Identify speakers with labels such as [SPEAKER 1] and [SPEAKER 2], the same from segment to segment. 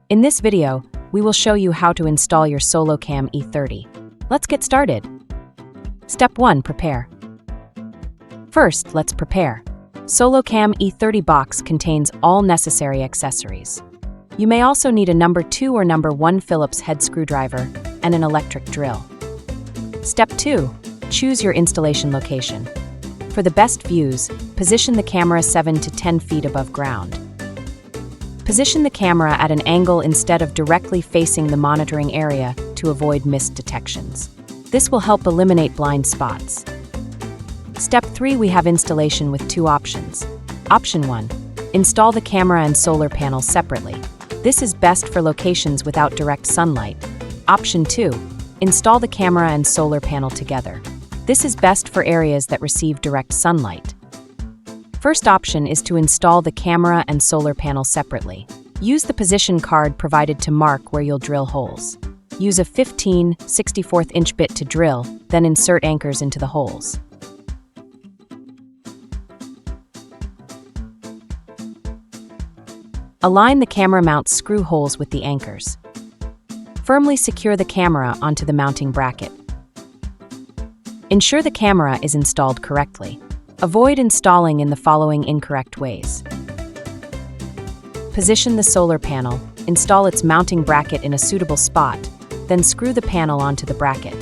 [SPEAKER 1] In this video, we will show you how to install your SoloCam E30. Let's get started. Step 1. Prepare. First, let's prepare. SoloCam E30 box contains all necessary accessories. You may also need a number 2 or number 1 Phillips head screwdriver and an electric drill. Step 2. Choose your installation location. For the best views, position the camera 7 to 10 feet above ground. Position the camera at an angle instead of directly facing the monitoring area to avoid missed detections. This will help eliminate blind spots. Step 3. We have installation with 2 options. Option 1. Install the camera and solar panel separately. This is best for locations without direct sunlight. Option 2. Install the camera and solar panel together. This is best for areas that receive direct sunlight. First option is to install the camera and solar panel separately. Use the position card provided to mark where you'll drill holes. Use a 15/64 inch bit to drill, then insert anchors into the holes. Align the camera mount screw holes with the anchors. Firmly secure the camera onto the mounting bracket. Ensure the camera is installed correctly. Avoid installing in the following incorrect ways. Position the solar panel, install its mounting bracket in a suitable spot, then screw the panel onto the bracket.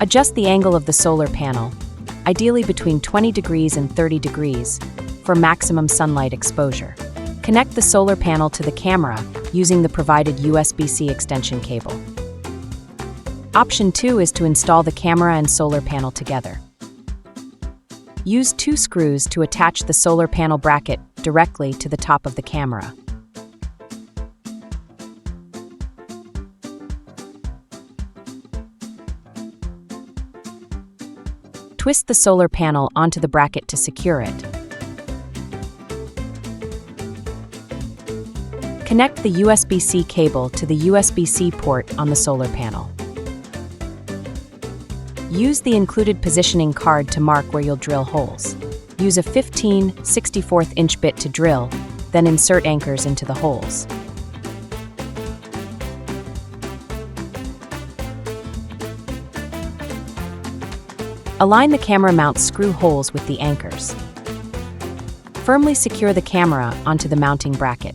[SPEAKER 1] Adjust the angle of the solar panel, ideally between 20 degrees and 30 degrees, for maximum sunlight exposure. Connect the solar panel to the camera using the provided USB-C extension cable. Option 2 is to install the camera and solar panel together. Use 2 screws to attach the solar panel bracket directly to the top of the camera. Twist the solar panel onto the bracket to secure it. Connect the USB-C cable to the USB-C port on the solar panel. Use the included positioning card to mark where you'll drill holes. Use a 15/64 inch bit to drill, then insert anchors into the holes. Align the camera mount screw holes with the anchors. Firmly secure the camera onto the mounting bracket.